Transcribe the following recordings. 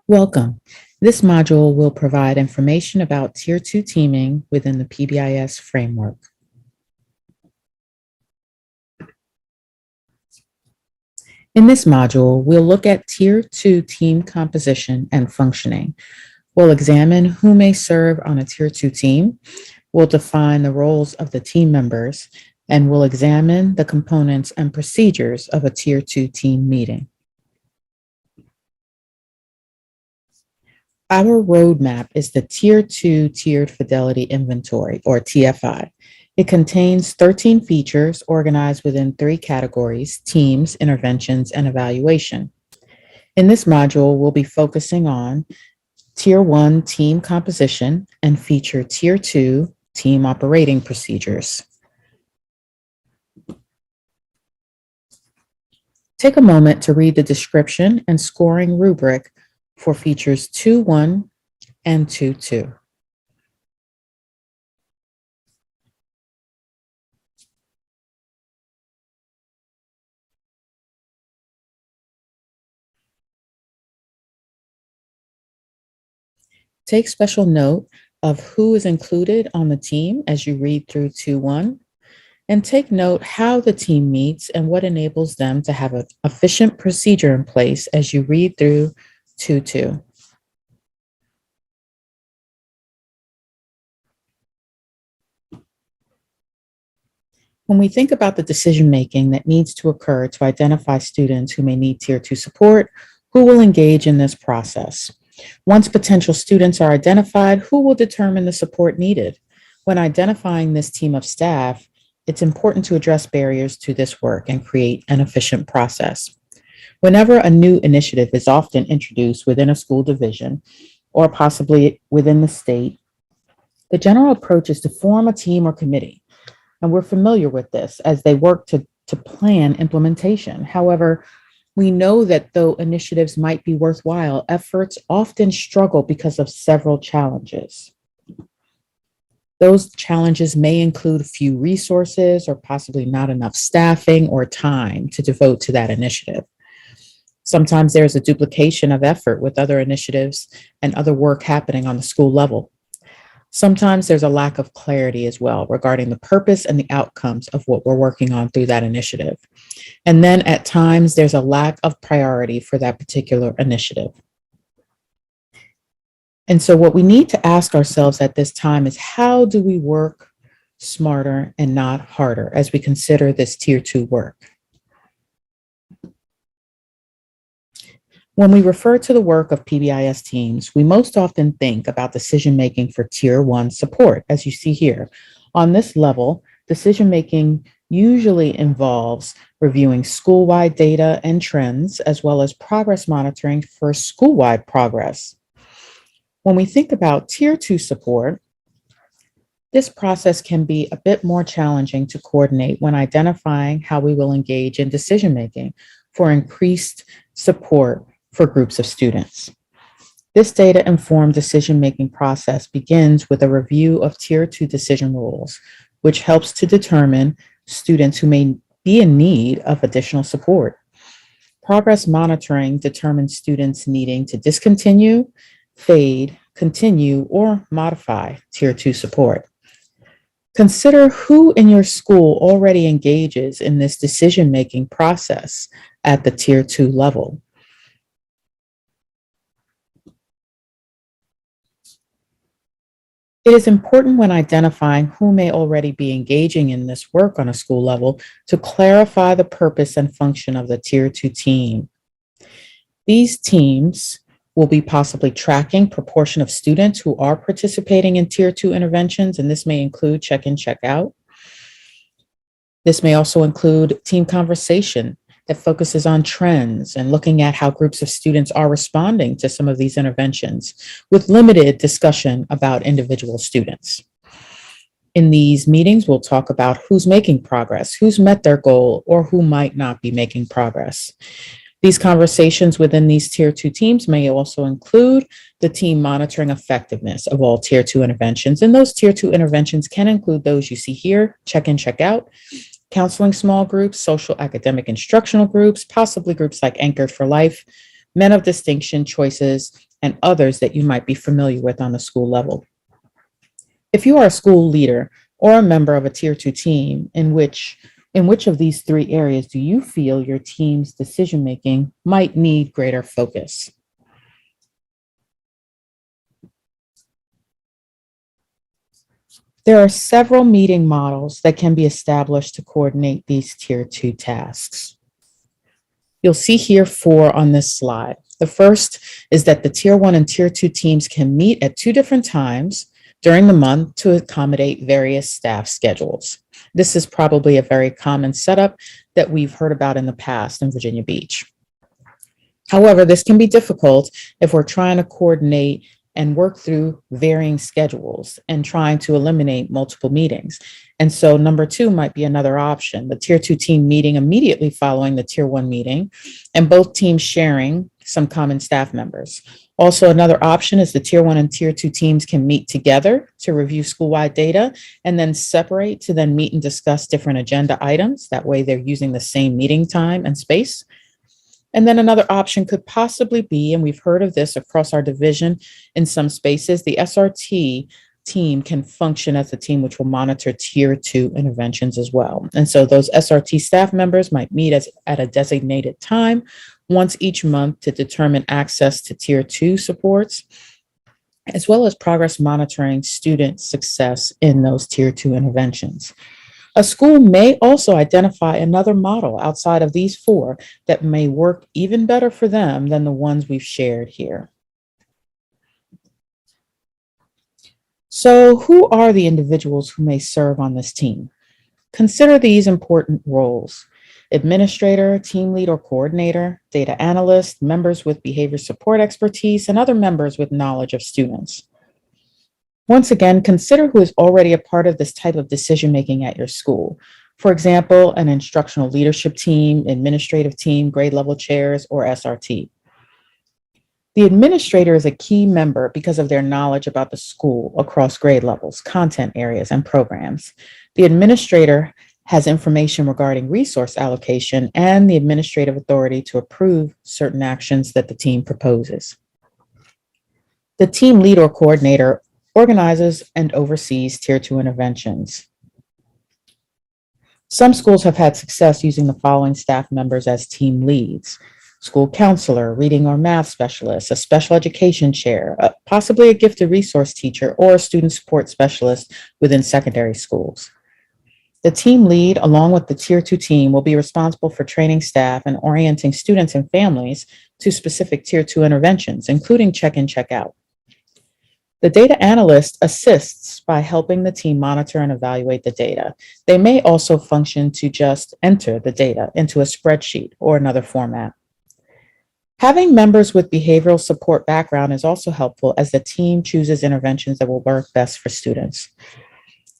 Welcome. This module will provide information about Tier 2 teaming within the PBIS framework. In this module, we'll look at Tier 2 team composition and functioning. We'll examine who may serve on a Tier 2 team. We'll define the roles of the team members, and we'll examine the components and procedures of a Tier 2 team meeting. Our roadmap is the Tier 2 Tiered Fidelity Inventory, or TFI. It contains 13 features organized within 3 categories: teams, interventions, and evaluation. In this module, we'll be focusing on Tier 1 team composition and feature Tier 2 team operating procedures. Take a moment to read the description and scoring rubric for features 2.1 and 2.2. Take special note of who is included on the team as you read through 2.1, and take note how the team meets and what enables them to have an efficient procedure in place as you read through 2.2. When we think about the decision-making that needs to occur to identify students who may need Tier 2 support, who will engage in this process? Once potential students are identified, who will determine the support needed? When identifying this team of staff, it's important to address barriers to this work and create an efficient process. Whenever a new initiative is often introduced within a school division or possibly within the state, the general approach is to form a team or committee. And we're familiar with this as they work to plan implementation. However, we know that though initiatives might be worthwhile, efforts often struggle because of several challenges. Those challenges may include few resources or possibly not enough staffing or time to devote to that initiative. Sometimes there's a duplication of effort with other initiatives and other work happening on the school level. Sometimes there's a lack of clarity as well regarding the purpose and the outcomes of what we're working on through that initiative. And then at times there's a lack of priority for that particular initiative. And so what we need to ask ourselves at this time is, how do we work smarter and not harder as we consider this Tier 2 work? When we refer to the work of PBIS teams, we most often think about decision-making for Tier 1 support, as you see here. On this level, decision-making usually involves reviewing school-wide data and trends, as well as progress monitoring for school-wide progress. When we think about Tier 2 support, this process can be a bit more challenging to coordinate when identifying how we will engage in decision-making for increased support for groups of students. This data-informed decision-making process begins with a review of Tier 2 decision rules, which helps to determine students who may be in need of additional support. Progress monitoring determines students needing to discontinue, fade, continue, or modify Tier 2 support. Consider who in your school already engages in this decision-making process at the Tier 2 level. It is important when identifying who may already be engaging in this work on a school level to clarify the purpose and function of the Tier 2 team. These teams will be possibly tracking proportion of students who are participating in Tier 2 interventions, and this may include check-in, check-out. This may also include team conversation that focuses on trends and looking at how groups of students are responding to some of these interventions, with limited discussion about individual students. In these meetings, we'll talk about who's making progress, who's met their goal, or who might not be making progress. These conversations within these Tier 2 teams may also include the team monitoring effectiveness of all Tier 2 interventions. And those Tier 2 interventions can include those you see here: check-in, check-out, counseling small groups, social academic instructional groups, possibly groups like Anchored for Life, Men of Distinction, Choices, and others that you might be familiar with on the school level. If you are a school leader or a member of a Tier 2 team, in which of these three areas do you feel your team's decision-making might need greater focus? There are several meeting models that can be established to coordinate these Tier 2 tasks. You'll see here 4 on this slide. The first is that the Tier 1 and Tier 2 teams can meet at 2 different times during the month to accommodate various staff schedules. This is probably a very common setup that we've heard about in the past in Virginia Beach. However, this can be difficult if we're trying to coordinate and work through varying schedules and trying to eliminate multiple meetings. And so number 2 might be another option, the Tier 2 team meeting immediately following the Tier 1 meeting, and both teams sharing some common staff members. Also, another option is the Tier 1 and Tier 2 teams can meet together to review school-wide data and then separate to then meet and discuss different agenda items. That way they're using the same meeting time and space. And then another option could possibly be, and we've heard of this across our division in some spaces, the SRT team can function as a team which will monitor Tier 2 interventions as well. And so those SRT staff members might meet at a designated time once each month to determine access to Tier 2 supports, as well as progress monitoring student success in those Tier 2 interventions. A school may also identify another model outside of these 4 that may work even better for them than the ones we've shared here. So, who are the individuals who may serve on this team? Consider these important roles: administrator, team lead or coordinator, data analyst, members with behavior support expertise, and other members with knowledge of students. Once again, consider who is already a part of this type of decision-making at your school. For example, an instructional leadership team, administrative team, grade level chairs, or SRT. The administrator is a key member because of their knowledge about the school across grade levels, content areas, and programs. The administrator has information regarding resource allocation and the administrative authority to approve certain actions that the team proposes. The team lead or coordinator organizes and oversees Tier 2 interventions. Some schools have had success using the following staff members as team leads: school counselor, reading or math specialist, a special education chair, possibly a gifted resource teacher, or a student support specialist within secondary schools. The team lead, along with the Tier 2 team, will be responsible for training staff and orienting students and families to specific Tier 2 interventions, including check-in, check-out. The data analyst assists by helping the team monitor and evaluate the data. They may also function to just enter the data into a spreadsheet or another format. Having members with behavioral support background is also helpful as the team chooses interventions that will work best for students.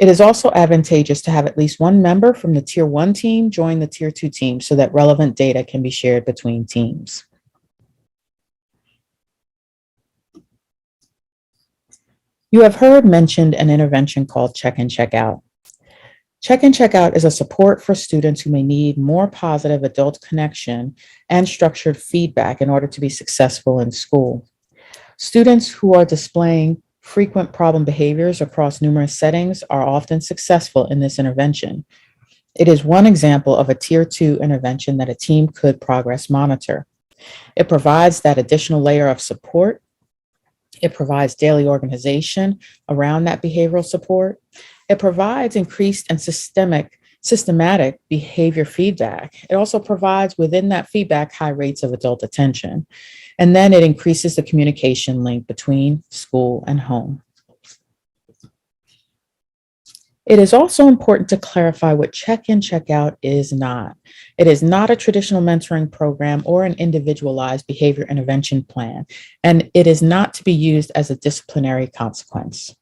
It is also advantageous to have at least one member from the Tier 1 team join the Tier 2 team so that relevant data can be shared between teams. You have heard mentioned an intervention called check-in, check-out. Check-in, check-out is a support for students who may need more positive adult connection and structured feedback in order to be successful in school. Students who are displaying frequent problem behaviors across numerous settings are often successful in this intervention. It is one example of a Tier 2 intervention that a team could progress monitor. It provides that additional layer of support. It provides daily organization around that behavioral support. It provides increased and systematic behavior feedback. It also provides within that feedback high rates of adult attention. And then it increases the communication link between school and home. It is also important to clarify what check-in, check-out is not. It is not a traditional mentoring program or an individualized behavior intervention plan, and it is not to be used as a disciplinary consequence.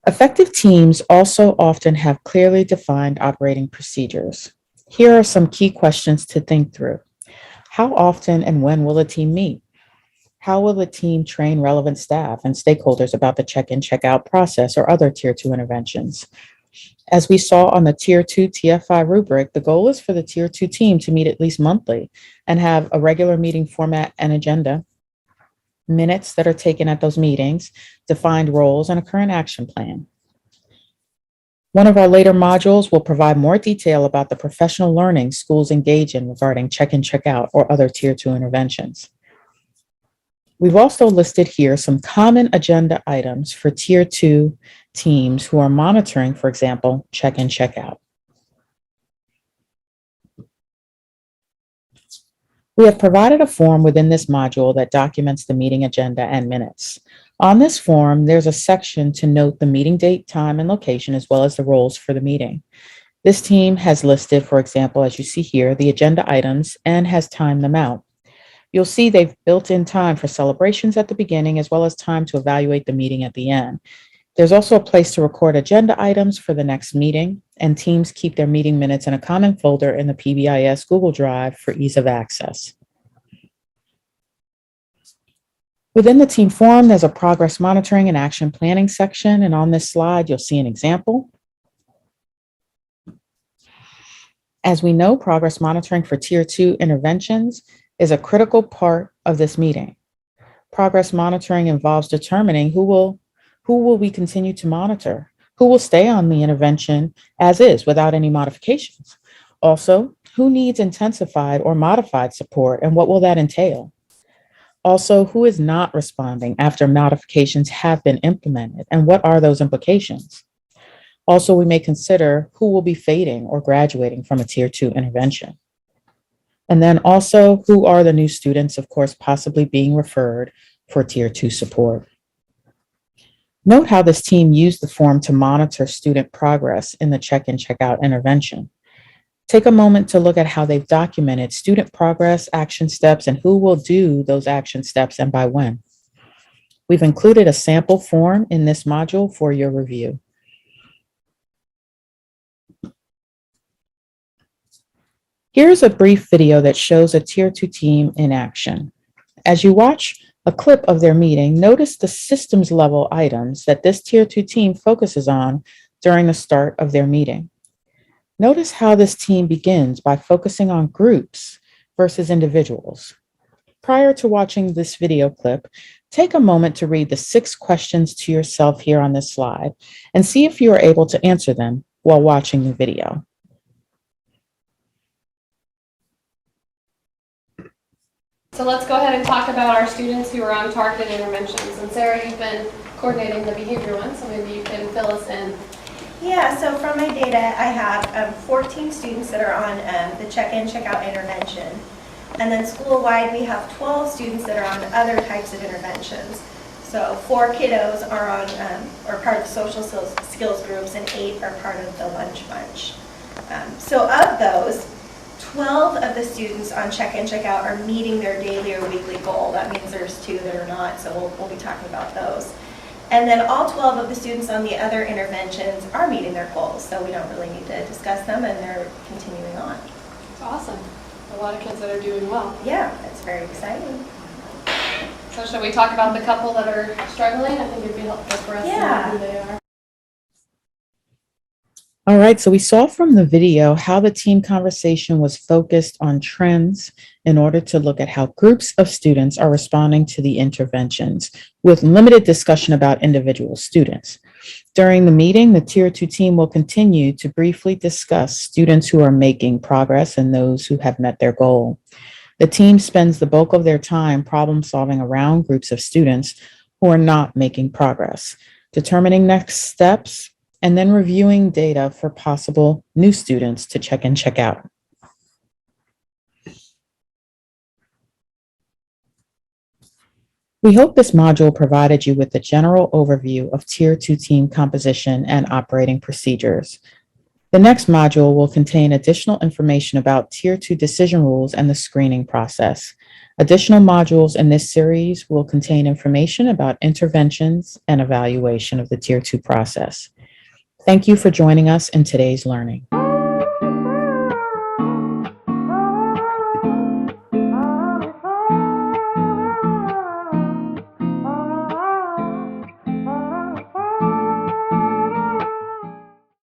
Effective teams also often have clearly defined operating procedures. Here are some key questions to think through. How often and when will a team meet? How will the team train relevant staff and stakeholders about the check-in, check-out process or other Tier 2 interventions? As we saw on the Tier 2 TFI rubric, the goal is for the Tier 2 team to meet at least monthly and have a regular meeting format and agenda, minutes that are taken at those meetings, defined roles, and a current action plan. One of our later modules will provide more detail about the professional learning schools engage in regarding check-in, check-out, or other Tier 2 interventions. We've also listed here some common agenda items for Tier 2 teams who are monitoring, for example, check-in, check-out. We have provided a form within this module that documents the meeting agenda and minutes. On this form, there's a section to note the meeting date, time, and location, as well as the roles for the meeting. This team has listed, for example, as you see here, the agenda items and has timed them out. You'll see they've built in time for celebrations at the beginning, as well as time to evaluate the meeting at the end. There's also a place to record agenda items for the next meeting, and teams keep their meeting minutes in a common folder in the PBIS Google Drive for ease of access. Within the team forum, there's a progress monitoring and action planning section, and on this slide, you'll see an example. As we know, progress monitoring for Tier 2 interventions is a critical part of this meeting. Progress monitoring involves determining who will we continue to monitor, who will stay on the intervention as is without any modifications. Also, who needs intensified or modified support, and what will that entail? Also, who is not responding after modifications have been implemented, and what are those implications? Also, we may consider who will be fading or graduating from a Tier 2 intervention. And then also, who are the new students, of course, possibly being referred for Tier 2 support. Note how this team used the form to monitor student progress in the check-in, check-out intervention. Take a moment to look at how they've documented student progress, action steps, and who will do those action steps and by when. We've included a sample form in this module for your review. Here's a brief video that shows a Tier 2 team in action. As you watch a clip of their meeting, notice the systems level items that this Tier 2 team focuses on during the start of their meeting. Notice how this team begins by focusing on groups versus individuals. Prior to watching this video clip, take a moment to read the 6 questions to yourself here on this slide and see if you are able to answer them while watching the video. So let's go ahead and talk about our students who are on targeted interventions. And Sarah, you've been coordinating the behavior one, so maybe you can fill us in. Yeah, so from my data, I have 14 students that are on the check-in, check-out intervention. And then school-wide, we have 12 students that are on other types of interventions. So 4 kiddos are on, or part of the social skills groups, and 8 are part of the lunch bunch. So of those, 12 of the students on check-in, check-out are meeting their daily or weekly goal. That means there's 2 that are not, so we'll be talking about those. And then all 12 of the students on the other interventions are meeting their goals, so we don't really need to discuss them, and they're continuing on. It's awesome. A lot of kids that are doing well. Yeah, that's very exciting. So should we talk about the couple that are struggling? I think it'd be helpful for us to know who they are. All right, so we saw from the video how the team conversation was focused on trends in order to look at how groups of students are responding to the interventions, with limited discussion about individual students. During the meeting, the Tier 2 team will continue to briefly discuss students who are making progress and those who have met their goal. The team spends the bulk of their time problem solving around groups of students who are not making progress, determining next steps, and then reviewing data for possible new students to check in, check out. We hope this module provided you with a general overview of Tier 2 team composition and operating procedures. The next module will contain additional information about Tier 2 decision rules and the screening process. Additional modules in this series will contain information about interventions and evaluation of the Tier 2 process. Thank you for joining us in today's learning.